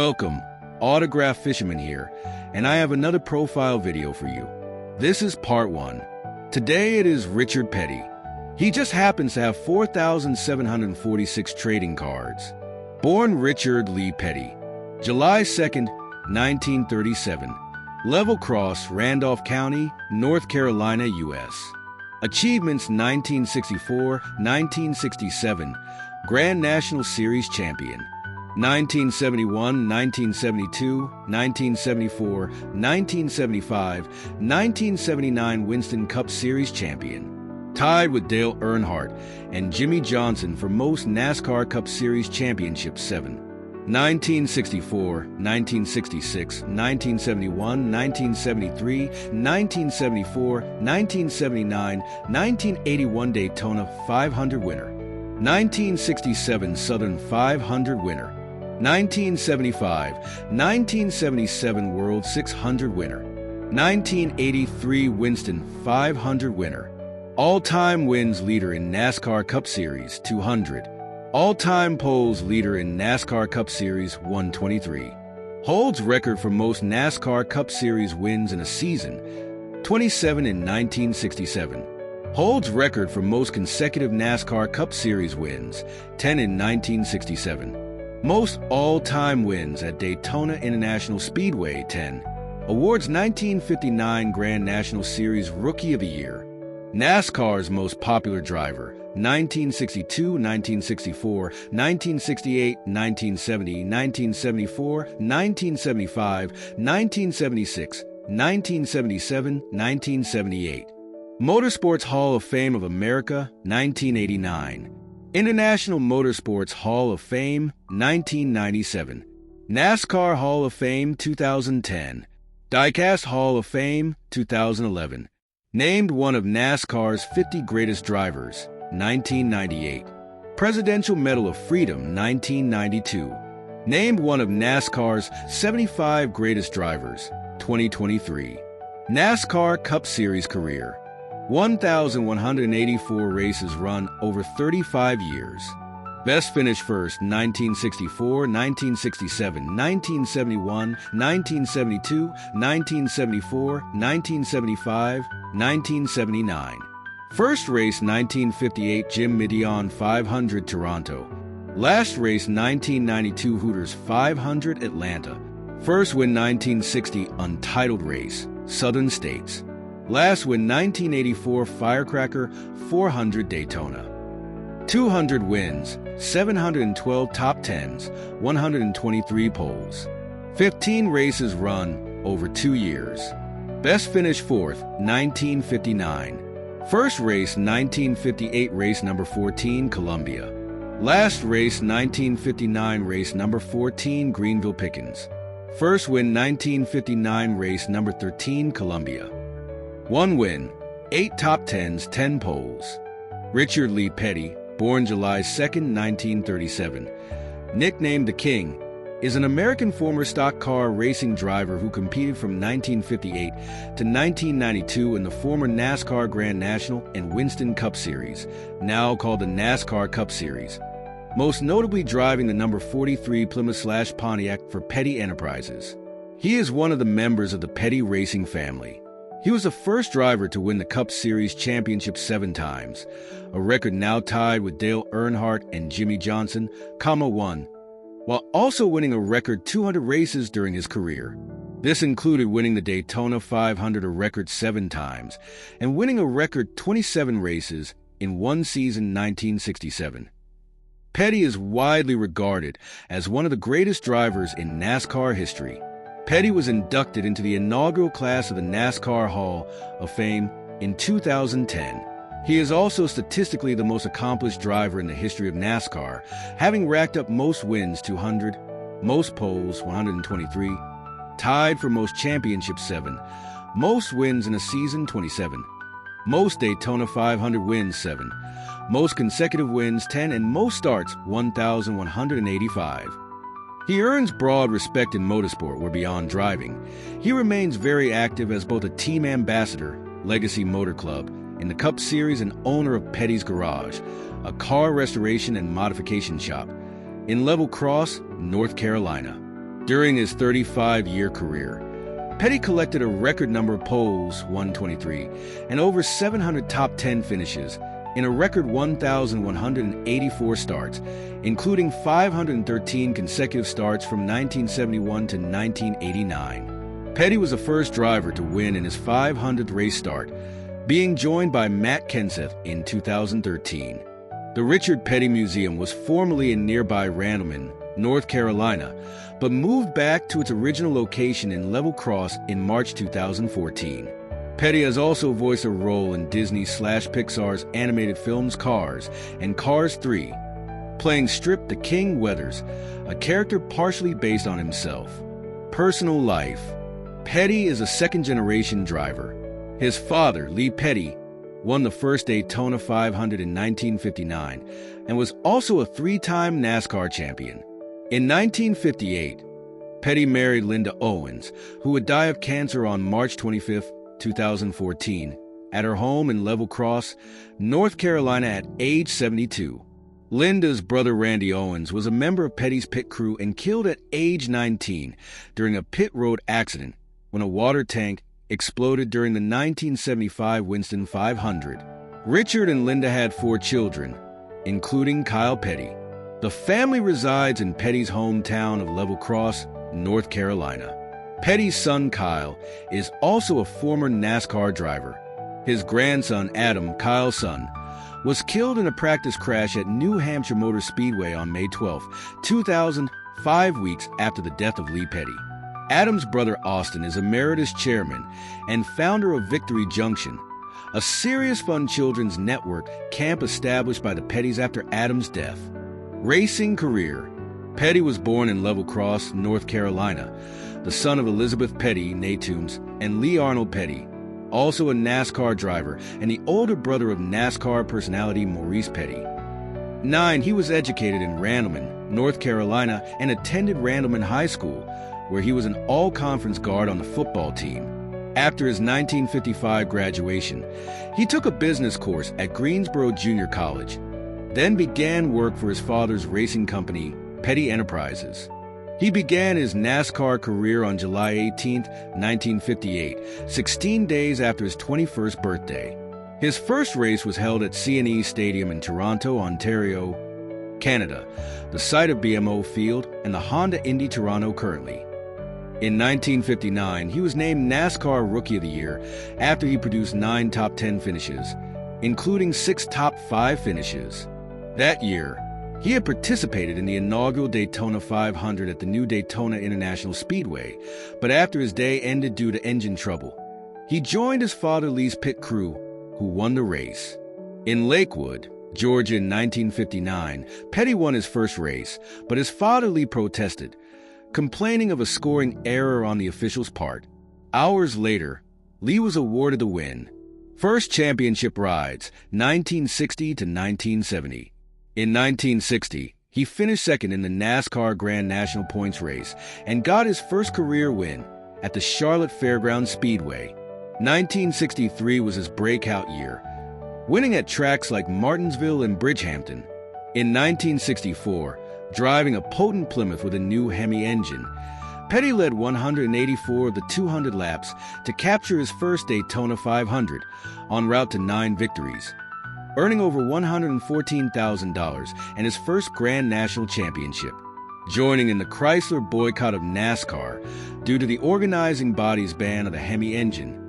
Welcome, Autograph Fisherman here, and I have another profile video for you. This is part 1. Today it is Richard Petty. He just happens to have 4,746 trading cards. Born Richard Lee Petty, July 2nd, 1937. Level Cross, Randolph County, North Carolina, U.S. Achievements 1964, 1967, Grand National Series Champion. 1971, 1972, 1974, 1975, 1979 Winston Cup Series Champion. Tied with Dale Earnhardt and Jimmie Johnson for most NASCAR Cup Series Championships 7. 1964, 1966, 1971, 1973, 1974, 1979, 1981 Daytona 500 winner. 1967 Southern 500 winner. 1975, 1977 World 600 winner. 1983 Winston 500 winner. All-time wins leader in NASCAR Cup Series 200. All-time poles leader in NASCAR Cup Series 123. Holds record for most NASCAR Cup Series wins in a season, 27 in 1967. Holds record for most consecutive NASCAR Cup Series wins, 10 in 1967. Most all-time wins at Daytona International Speedway, 10. Awards 1959 Grand National Series Rookie of the Year. NASCAR's most popular driver, 1962, 1964, 1968, 1970, 1974, 1975, 1976, 1977, 1978. Motorsports Hall of Fame of America, 1989. International Motorsports Hall of Fame, 1997. NASCAR Hall of Fame, 2010. Diecast Hall of Fame, 2011. Named one of NASCAR's 50 greatest drivers, 1998. Presidential Medal of Freedom, 1992. Named one of NASCAR's 75 greatest drivers, 2023. NASCAR Cup Series career. 1,184 races run over 35 years. Best finish first, 1964, 1967, 1971, 1972, 1974, 1975, 1979. First race, 1958 Jim Medion 500 Toronto. Last race, 1992 Hooters 500 Atlanta. First win, 1960 Untitled race, Southern States. Last win, 1984 Firecracker 400 Daytona. 200 wins, 712 top 10s, 123 poles. 15 races run over 2 years. Best finish fourth, 1959. First race, 1958 race number 14, Columbia. Last race, 1959 race number 14, Greenville Pickens. First win, 1959 race number 13, Columbia. 1 win, 8 top 10s, 10 poles. Richard Lee Petty, born July 2nd, 1937, nicknamed the King, is an American former stock car racing driver who competed from 1958 to 1992 in the former NASCAR Grand National and Winston Cup Series, now called the NASCAR Cup Series, most notably driving the number 43 Plymouth/Pontiac for Petty Enterprises. He is one of the members of the Petty racing family. He was the first driver to win the Cup Series Championship 7 times, a record now tied with Dale Earnhardt and Jimmie Johnson, 1, while also winning a record 200 races during his career. This included winning the Daytona 500 a record 7 times, and winning a record 27 races in one season, 1967. Petty is widely regarded as one of the greatest drivers in NASCAR history. Petty was inducted into the inaugural class of the NASCAR Hall of Fame in 2010. He is also statistically the most accomplished driver in the history of NASCAR, having racked up most wins 200, most poles 123, tied for most championships 7, most wins in a season 27, most Daytona 500 wins 7, most consecutive wins 10, and most starts 1,185. He earns broad respect in motorsport where beyond driving. He remains very active as both a team ambassador, Legacy Motor Club, in the Cup Series and owner of Petty's Garage, a car restoration and modification shop, in Level Cross, North Carolina. During his 35-year career, Petty collected a record number of poles, 123, and over 700 top 10 finishes in a record 1,184 starts, including 513 consecutive starts from 1971 to 1989. Petty was the first driver to win in his 500th race start, being joined by Matt Kenseth in 2013. The Richard Petty Museum was formerly in nearby Randleman, North Carolina, but moved back to its original location in Level Cross in March 2014. Petty has also voiced a role in Disney/Pixar's animated films Cars and Cars 3, playing Strip the King Weathers, a character partially based on himself. Personal life. Petty is a second-generation driver. His father, Lee Petty, won the first Daytona 500 in 1959 and was also a three-time NASCAR champion. In 1958, Petty married Linda Owens, who would die of cancer on March 25, 2014, at her home in Level Cross, North Carolina at age 72. Linda's brother Randy Owens was a member of Petty's pit crew and killed at age 19 during a pit road accident when a water tank exploded during the 1975 Winston 500. Richard and Linda had 4 children, including Kyle Petty. The family resides in Petty's hometown of Level Cross, North Carolina. Petty's son Kyle is also a former NASCAR driver. His grandson Adam, Kyle's son, was killed in a practice crash at New Hampshire Motor Speedway on May 12, 2000, 5 weeks after the death of Lee Petty. Adam's brother Austin is emeritus chairman and founder of Victory Junction, a serious fun children's network camp established by the Pettys after Adam's death. Racing career. Petty was born in Level Cross, North Carolina, the son of Elizabeth Petty, née Toombs, and Lee Arnold Petty, also a NASCAR driver and the older brother of NASCAR personality Maurice Petty. 9. He was educated in Randleman, North Carolina, and attended Randleman High School, where he was an all-conference guard on the football team. After his 1955 graduation, he took a business course at Greensboro Junior College, then began work for his father's racing company, Petty Enterprises. He began his NASCAR career on July 18, 1958, 16 days after his 21st birthday. His first race was held at CNE Stadium in Toronto, Ontario, Canada, the site of BMO Field and the Honda Indy Toronto currently. In 1959, he was named NASCAR Rookie of the Year after he produced 9 top 10 finishes, including 6 top 5 finishes. That year, he had participated in the inaugural Daytona 500 at the new Daytona International Speedway, but after his day ended due to engine trouble, he joined his father Lee's pit crew, who won the race. In Lakewood, Georgia in 1959, Petty won his first race, but his father Lee protested, complaining of a scoring error on the official's part. Hours later, Lee was awarded the win. First championship rides, 1960 to 1970. In 1960, he finished second in the NASCAR Grand National Points race and got his first career win at the Charlotte Fairgrounds Speedway. 1963 was his breakout year, winning at tracks like Martinsville and Bridgehampton. In 1964, driving a potent Plymouth with a new Hemi engine, Petty led 184 of the 200 laps to capture his first Daytona 500, en route to 9 victories, earning over $114,000 and his first Grand National Championship. Joining in the Chrysler boycott of NASCAR due to the organizing body's ban of the Hemi engine,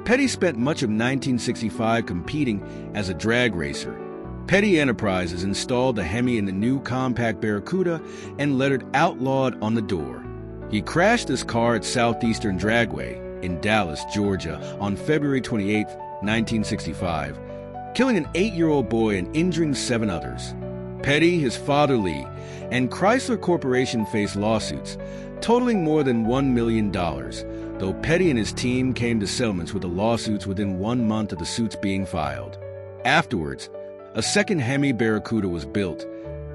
Petty spent much of 1965 competing as a drag racer. Petty Enterprises installed the Hemi in the new compact Barracuda and lettered Outlawed on the door. He crashed this car at Southeastern Dragway in Dallas, Georgia on February 28, 1965, killing an 8-year-old boy and injuring 7 others. Petty, his father Lee, and Chrysler Corporation faced lawsuits, totaling more than $1 million, though Petty and his team came to settlements with the lawsuits within 1 month of the suits being filed. Afterwards, a second Hemi Barracuda was built,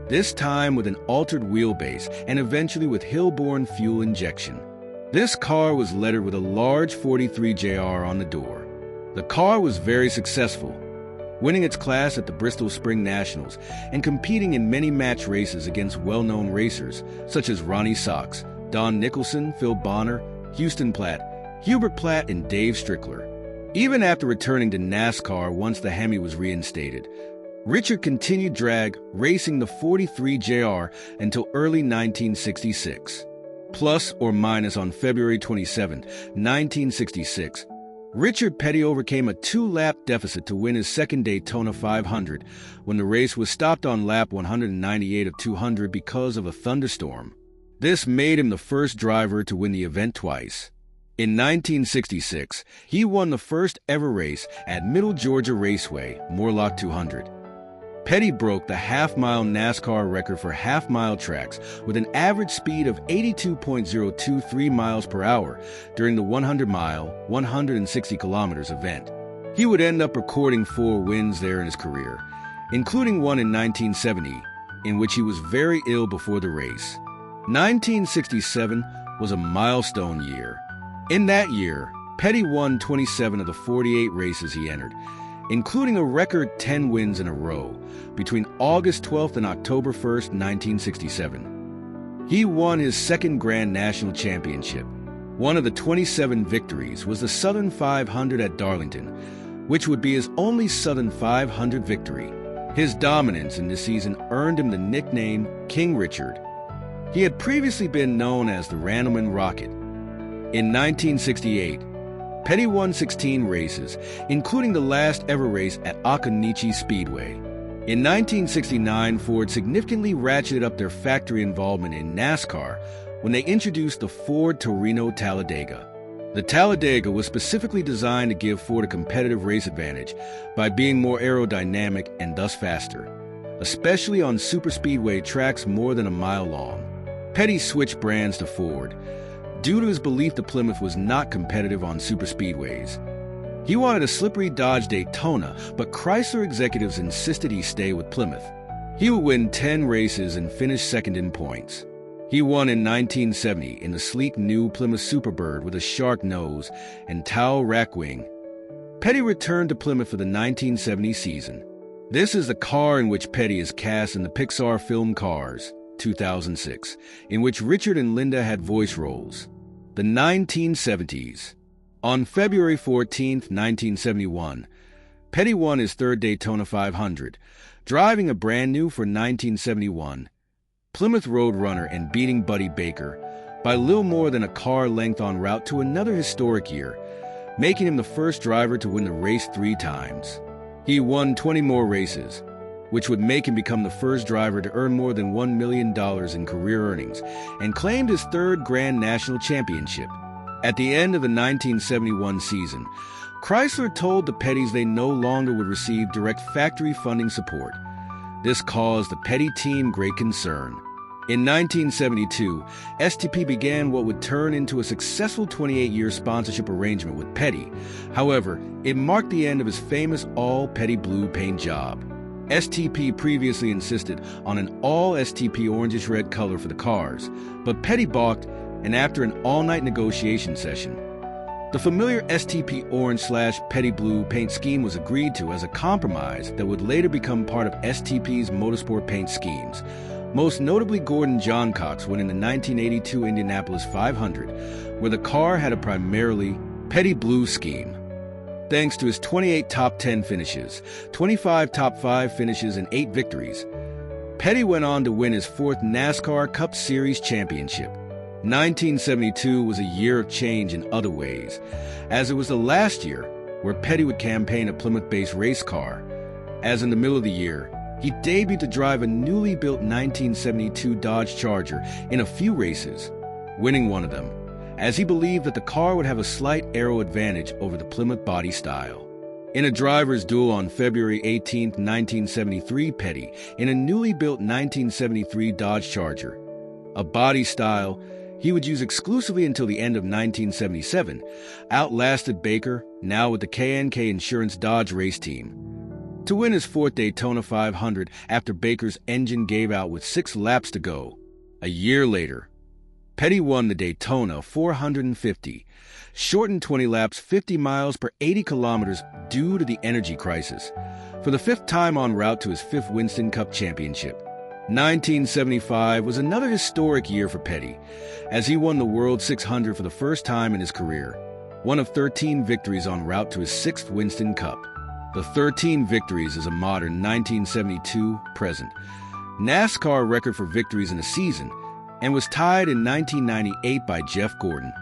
this time with an altered wheelbase and eventually with Hillborn fuel injection. This car was lettered with a large 43 JR on the door. The car was very successful, winning its class at the Bristol Spring Nationals and competing in many match races against well-known racers such as Ronnie Sox, Don Nicholson, Phil Bonner, Houston Platt, Hubert Platt, and Dave Strickler. Even after returning to NASCAR once the Hemi was reinstated, Richard continued drag racing the 43 JR until early 1966. Plus or minus on February 27, 1966, Richard Petty overcame a 2-lap deficit to win his second Daytona 500 when the race was stopped on lap 198 of 200 because of a thunderstorm. This made him the first driver to win the event twice. In 1966, he won the first ever race at Middle Georgia Raceway, Moorlock 200. Petty broke the half-mile NASCAR record for half-mile tracks with an average speed of 82.023 miles per hour during the 100-mile, 160 kilometers event. He would end up recording 4 wins there in his career, including one in 1970, in which he was very ill before the race. 1967 was a milestone year. In that year, Petty won 27 of the 48 races he entered, including a record 10 wins in a row between August 12th and October 1st, 1967. He won his second Grand National Championship. One of the 27 victories was the Southern 500 at Darlington, which would be his only Southern 500 victory. His dominance in this season earned him the nickname King Richard. He had previously been known as the Randleman Rocket. In 1968, Petty won 16 races, including the last ever race at Occoneechee Speedway. In 1969, Ford significantly ratcheted up their factory involvement in NASCAR when they introduced the Ford Torino Talladega. The Talladega was specifically designed to give Ford a competitive race advantage by being more aerodynamic and thus faster, especially on superspeedway tracks more than a mile long. Petty switched brands to Ford due to his belief that Plymouth was not competitive on superspeedways. He wanted a slippery Dodge Daytona, but Chrysler executives insisted he stay with Plymouth. He would win 10 races and finish second in points. He won in 1970 in the sleek new Plymouth Superbird with a shark nose and towel rack wing. Petty returned to Plymouth for the 1970 season. This is the car in which Petty is cast in the Pixar film Cars, 2006, in which Richard and Linda had voice roles. The 1970s. On February 14, 1971, Petty won his third Daytona 500, driving a brand new for 1971 Plymouth Roadrunner and beating Buddy Baker by little more than a car length en route to another historic year, making him the first driver to win the race 3 times. He won 20 more races, which would make him become the first driver to earn more than $1 million in career earnings, and claimed his third Grand National Championship. At the end of the 1971 season, Chrysler told the Pettys they no longer would receive direct factory funding support. This caused the Petty team great concern. In 1972, STP began what would turn into a successful 28-year sponsorship arrangement with Petty. However, it marked the end of his famous all-Petty blue paint job. STP previously insisted on an all-STP orangish-red color for the cars, but Petty balked, and after an all-night negotiation session, the familiar STP orange/Petty blue paint scheme was agreed to as a compromise that would later become part of STP's motorsport paint schemes, most notably Gordon Johncock's winning the 1982 Indianapolis 500, where the car had a primarily Petty blue scheme. Thanks to his 28 top 10 finishes, 25 top 5 finishes, and 8 victories, Petty went on to win his 4th NASCAR Cup Series championship. 1972 was a year of change in other ways, as it was the last year where Petty would campaign a Plymouth-based race car. As in the middle of the year, he debuted to drive a newly built 1972 Dodge Charger in a few races, winning one of them, as he believed that the car would have a slight aero advantage over the Plymouth body style. In a driver's duel on February 18, 1973, Petty, in a newly built 1973 Dodge Charger, a body style he would use exclusively until the end of 1977, outlasted Baker, now with the K&K Insurance Dodge race team, to win his 4th Daytona 500 after Baker's engine gave out with 6 laps to go. A year later, Petty won the Daytona 450, shortened 20 laps 50 miles per 80 kilometers due to the energy crisis, for the 5th time en route to his 5th Winston Cup championship. 1975 was another historic year for Petty, as he won the World 600 for the first time in his career, one of 13 victories en route to his sixth Winston Cup. The 13 victories is a modern 1972 present NASCAR record for victories in a season, and was tied in 1998 by Jeff Gordon.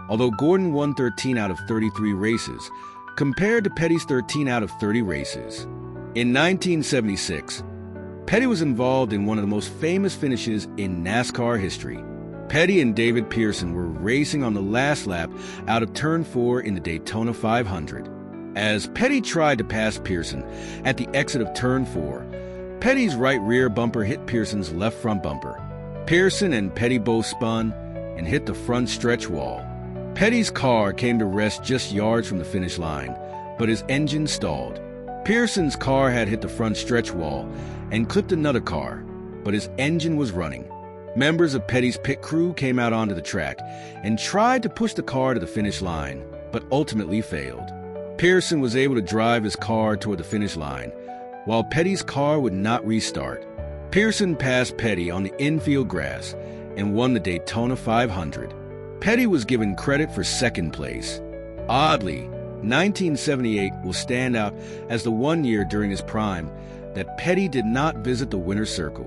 Although Gordon won 13 out of 33 races, compared to Petty's 13 out of 30 races. In 1976, Petty was involved in one of the most famous finishes in NASCAR history. Petty and David Pearson were racing on the last lap out of Turn 4 in the Daytona 500. As Petty tried to pass Pearson at the exit of Turn 4, Petty's right rear bumper hit Pearson's left front bumper. Pearson and Petty both spun and hit the front stretch wall. Petty's car came to rest just yards from the finish line, but his engine stalled. Pearson's car had hit the front stretch wall and clipped another car, but his engine was running. Members of Petty's pit crew came out onto the track and tried to push the car to the finish line, but ultimately failed. Pearson was able to drive his car toward the finish line, while Petty's car would not restart. Pearson passed Petty on the infield grass and won the Daytona 500. Petty was given credit for second place. Oddly, 1978 will stand out as the one year during his prime that Petty did not visit the winner's circle.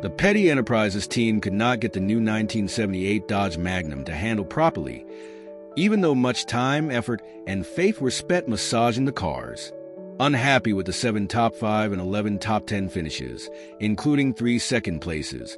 The Petty Enterprises team could not get the new 1978 Dodge Magnum to handle properly, even though much time, effort, and faith were spent massaging the cars. Unhappy with the 7 top 5 and 11 top 10 finishes, including 3 second places,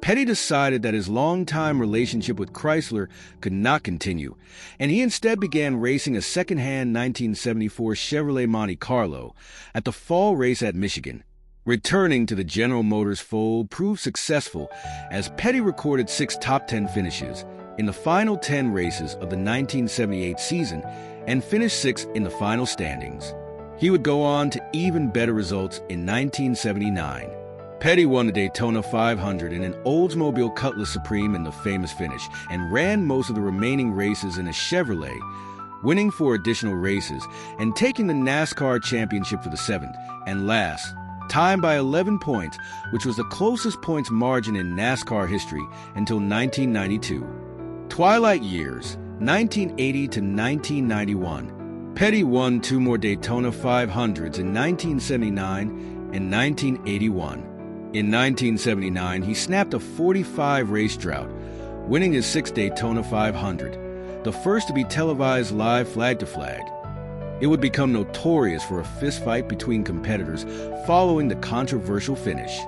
Petty decided that his long-time relationship with Chrysler could not continue, and he instead began racing a second-hand 1974 Chevrolet Monte Carlo at the fall race at Michigan. Returning to the General Motors fold proved successful as Petty recorded 6 top 10 finishes in the final 10 races of the 1978 season and finished 6th in the final standings. He would go on to even better results in 1979. Petty won the Daytona 500 in an Oldsmobile Cutlass Supreme in the famous finish and ran most of the remaining races in a Chevrolet, winning 4 additional races and taking the NASCAR championship for the 7th and last time by 11 points, which was the closest points margin in NASCAR history until 1992. Twilight years, 1980 to 1991. Petty won 2 more Daytona 500s in 1979 and 1981. In 1979, he snapped a 45-race drought, winning his 6th Daytona 500, the first to be televised live flag-to-flag. It would become notorious for a fistfight between competitors following the controversial finish.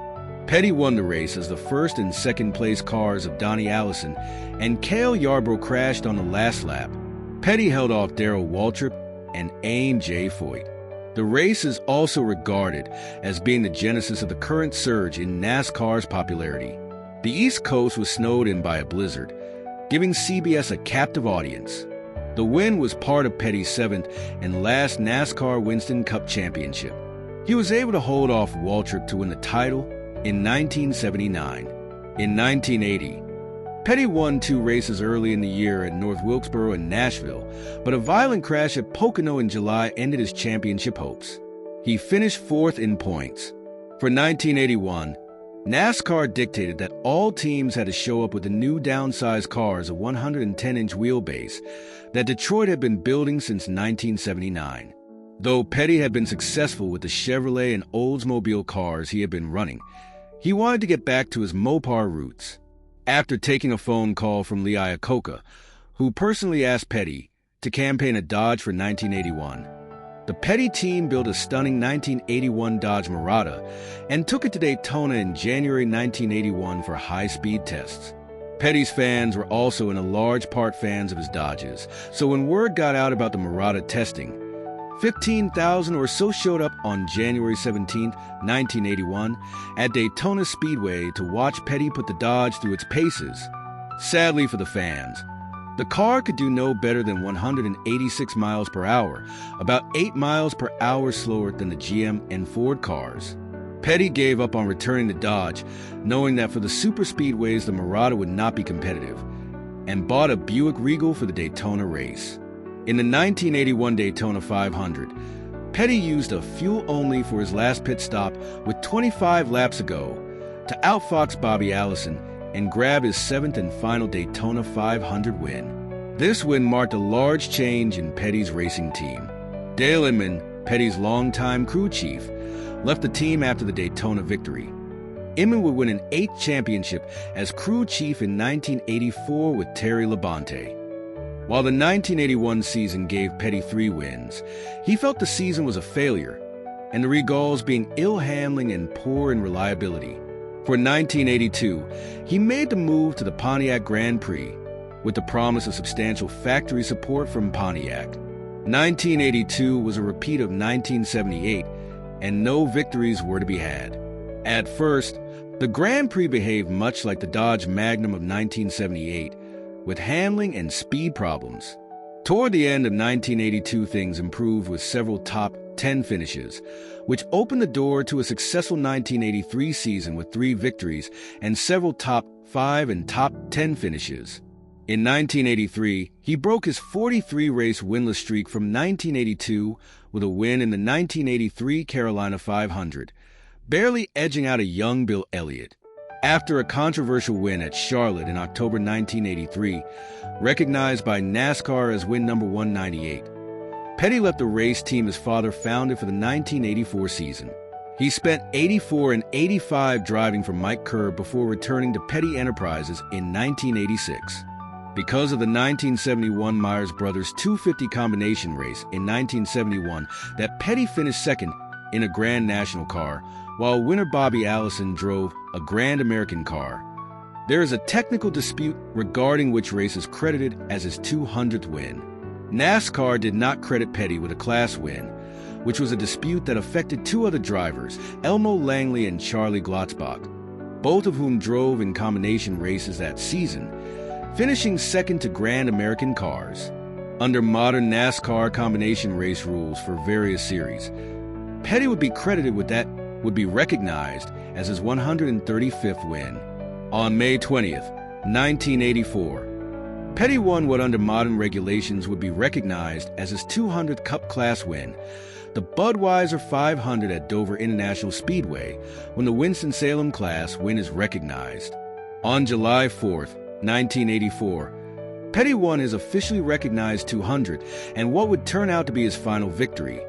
Petty won the race as the first and second place cars of Donnie Allison and Cale Yarborough crashed on the last lap. Petty held off Darrell Waltrip and Aim J. Foyt. The race is also regarded as being the genesis of the current surge in NASCAR's popularity. The East Coast was snowed in by a blizzard, giving CBS a captive audience. The win was part of Petty's 7th and last NASCAR Winston Cup championship. He was able to hold off Waltrip to win the title in 1979. In 1980, Petty won 2 races early in the year at North Wilkesboro and Nashville, but a violent crash at Pocono in July ended his championship hopes. He finished 4th in points. For 1981, NASCAR dictated that all teams had to show up with the new downsized cars of 110-inch wheelbase that Detroit had been building since 1979. Though Petty had been successful with the Chevrolet and Oldsmobile cars he had been running, he wanted to get back to his Mopar roots. After taking a phone call from Lee Iacocca, who personally asked Petty to campaign a Dodge for 1981, the Petty team built a stunning 1981 Dodge Mirada and took it to Daytona in January 1981 for high-speed tests. Petty's fans were also in a large part fans of his Dodges, so when word got out about the Mirada testing, 15,000 or so showed up on January 17, 1981, at Daytona Speedway to watch Petty put the Dodge through its paces. Sadly for the fans, the car could do no better than 186 miles per hour, about 8 miles per hour slower than the GM and Ford cars. Petty gave up on returning the Dodge, knowing that for the superspeedways the Mirada would not be competitive, and bought a Buick Regal for the Daytona race. In the 1981 Daytona 500, Petty used a fuel-only for his last pit stop with 25 laps to go to outfox Bobby Allison and grab his 7th and final Daytona 500 win. This win marked a large change in Petty's racing team. Dale Inman, Petty's longtime crew chief, left the team after the Daytona victory. Inman would win an 8th championship as crew chief in 1984 with Terry Labonte. While the 1981 season gave Petty 3 wins, he felt the season was a failure, and the Regals being ill handling and poor in reliability. For 1982, he made the move to the Pontiac Grand Prix with the promise of substantial factory support from Pontiac. 1982 was a repeat of 1978, and no victories were to be had. At first, the Grand Prix behaved much like the Dodge Magnum of 1978, with handling and speed problems. Toward the end of 1982, things improved with several top 10 finishes, which opened the door to a successful 1983 season with 3 victories and several top 5 and top 10 finishes. In 1983, he broke his 43-race winless streak from 1982 with a win in the 1983 Carolina 500, barely edging out a young Bill Elliott. After a controversial win at Charlotte in October 1983, recognized by NASCAR as win number 198, Petty left the race team his father founded for the 1984 season. He spent 84 and 85 driving for Mike Curb before returning to Petty Enterprises in 1986. Because of the 1971 Myers Brothers 250 combination race in 1971 that Petty finished second in a Grand National car, while winner Bobby Allison drove a Grand American car. There is a technical dispute regarding which race is credited as his 200th win. NASCAR did not credit Petty with a class win, which was a dispute that affected 2 other drivers, Elmo Langley and Charlie Glotzbach, both of whom drove in combination races that season, finishing second to Grand American cars. Under modern NASCAR combination race rules for various series, Petty would be credited with that would be recognized as his 135th win. On May 20th, 1984, Petty won what under modern regulations would be recognized as his 200th Cup Class win, the Budweiser 500 at Dover International Speedway, when the Winston-Salem Class win is recognized. On July 4th, 1984, Petty won his officially recognized 200 and what would turn out to be his final victory,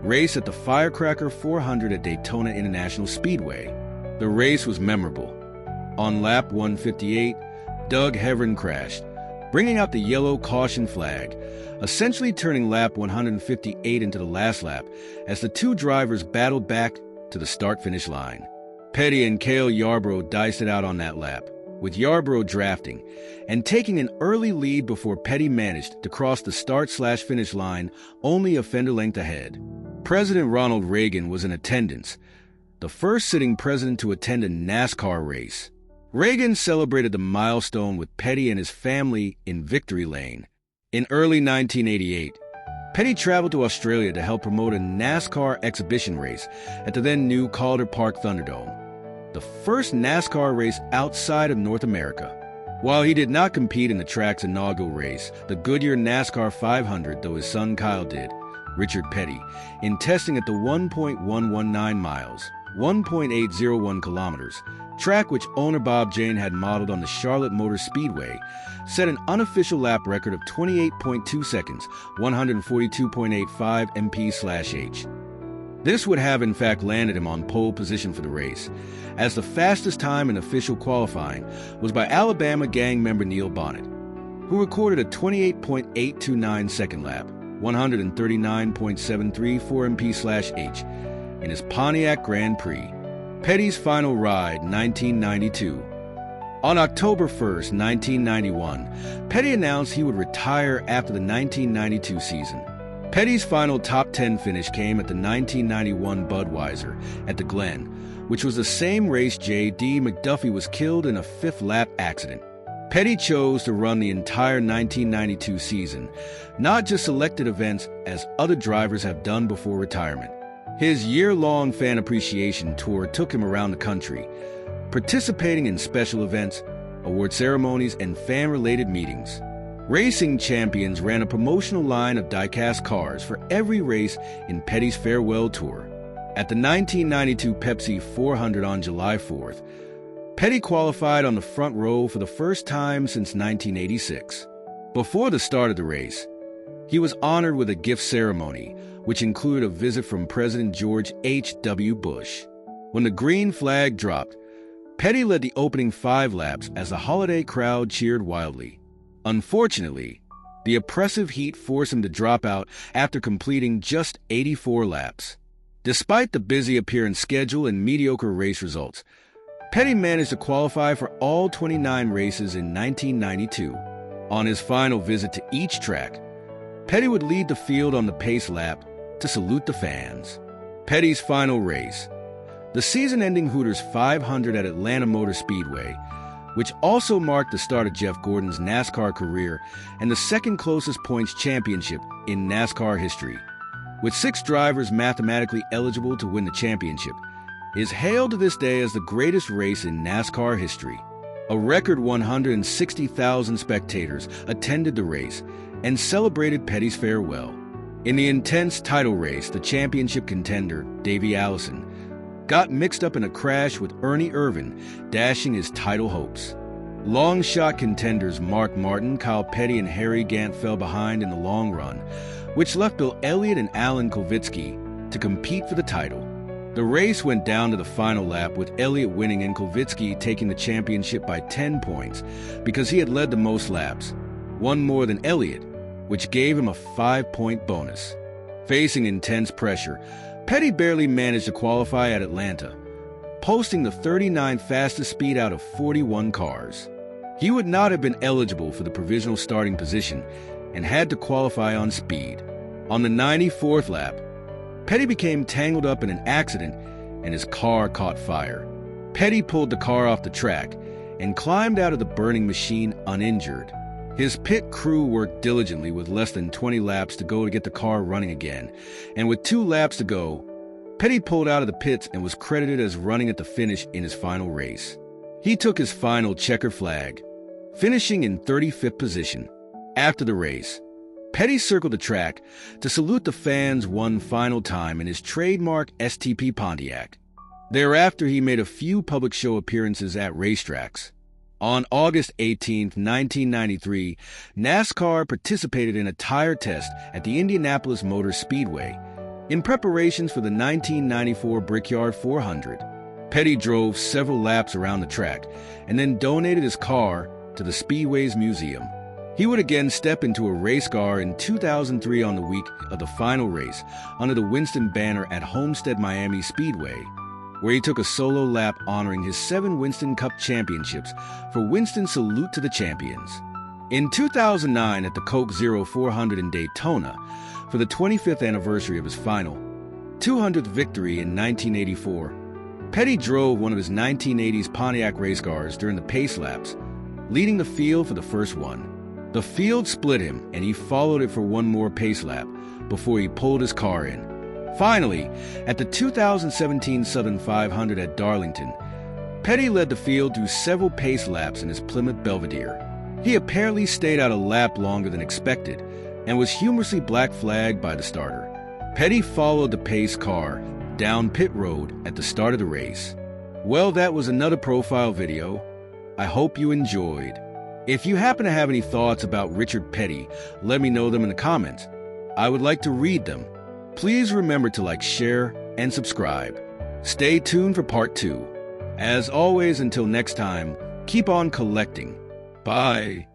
race at the Firecracker 400 at Daytona International Speedway. The race was memorable. On lap 158, Doug Heverin crashed, bringing out the yellow caution flag, essentially turning lap 158 into the last lap as the 2 drivers battled back to the start-finish line. Petty and Cale Yarborough diced it out on that lap, with Yarborough drafting and taking an early lead before Petty managed to cross the start-finish line only a fender length ahead. President Ronald Reagan was in attendance, the first sitting president to attend a NASCAR race. Reagan celebrated the milestone with Petty and his family in Victory Lane. In early 1988, Petty traveled to Australia to help promote a NASCAR exhibition race at the then-new Calder Park Thunderdome, the first NASCAR race outside of North America. While he did not compete in the track's inaugural race, the Goodyear NASCAR 500, though his son Kyle did, Richard Petty, in testing at the 1.119 miles, 1.801 kilometers, track which owner Bob Jane had modeled on the Charlotte Motor Speedway, set an unofficial lap record of 28.2 seconds, 142.85 mph. This would have in fact landed him on pole position for the race, as the fastest time in official qualifying was by Alabama gang member Neil Bonnet, who recorded a 28.829 second lap, 139.734 mph, in his Pontiac Grand Prix. Petty's final ride, 1992. On October 1st, 1991, Petty announced he would retire after the 1992 season. Petty's final top 10 finish came at the 1991 Budweiser at the Glen, which was the same race J.D. McDuffie was killed in a 5th-lap accident. Petty chose to run the entire 1992 season, not just selected events as other drivers have done before retirement. His year-long fan appreciation tour took him around the country, participating in special events, award ceremonies, and fan-related meetings. Racing Champions ran a promotional line of die-cast cars for every race in Petty's farewell tour. At the 1992 Pepsi 400 on July 4th, Petty qualified on the front row for the first time since 1986. Before the start of the race, he was honored with a gift ceremony, which included a visit from President George H.W. Bush. When the green flag dropped, Petty led the opening 5 laps as the holiday crowd cheered wildly. Unfortunately, the oppressive heat forced him to drop out after completing just 84 laps. Despite the busy appearance schedule and mediocre race results, Petty managed to qualify for all 29 races in 1992. On his final visit to each track, Petty would lead the field on the pace lap to salute the fans. Petty's final race, the season-ending Hooters 500 at Atlanta Motor Speedway, which also marked the start of Jeff Gordon's NASCAR career and the second closest points championship in NASCAR history. With 6 drivers mathematically eligible to win the championship, is hailed to this day as the greatest race in NASCAR history. A record 160,000 spectators attended the race and celebrated Petty's farewell. In the intense title race, the championship contender, Davey Allison, got mixed up in a crash with Ernie Irvan, dashing his title hopes. Long shot contenders Mark Martin, Kyle Petty, and Harry Gant fell behind in the long run, which left Bill Elliott and Alan Kulvitsky to compete for the title. The race went down to the final lap, with Elliott winning and Kulvitsky taking the championship by 10 points because he had led the most laps, one more than Elliott, which gave him a 5-point bonus. Facing intense pressure, Petty barely managed to qualify at Atlanta, posting the 39th fastest speed out of 41 cars. He would not have been eligible for the provisional starting position and had to qualify on speed. On the 94th lap, Petty became tangled up in an accident and his car caught fire. Petty pulled the car off the track and climbed out of the burning machine uninjured. His pit crew worked diligently with less than 20 laps to go to get the car running again, and with 2 laps to go, Petty pulled out of the pits and was credited as running at the finish in his final race. He took his final checkered flag, finishing in 35th position. After the race, Petty circled the track to salute the fans one final time in his trademark STP Pontiac. Thereafter, he made a few public show appearances at racetracks. On August 18, 1993, NASCAR participated in a tire test at the Indianapolis Motor Speedway in preparations for the 1994 Brickyard 400. Petty drove several laps around the track and then donated his car to the Speedway's museum. He would again step into a race car in 2003 on the week of the final race under the Winston banner at Homestead Miami Speedway, where he took a solo lap honoring his 7 Winston Cup championships for Winston's Salute to the Champions. In 2009 at the Coke Zero 400 in Daytona, for the 25th anniversary of his final 200th victory in 1984, Petty drove one of his 1980s Pontiac race cars during the pace laps, leading the field for the first one. The field split him, and he followed it for one more pace lap before he pulled his car in. Finally, at the 2017 Southern 500 at Darlington, Petty led the field through several pace laps in his Plymouth Belvedere. He apparently stayed out a lap longer than expected and was humorously black flagged by the starter. Petty followed the pace car down pit road at the start of the race. Well, that was another profile video. I hope you enjoyed. If you happen to have any thoughts about Richard Petty, let me know them in the comments. I would like to read them. Please remember to like, share, and subscribe. Stay tuned for part 2. As always, until next time, keep on collecting. Bye.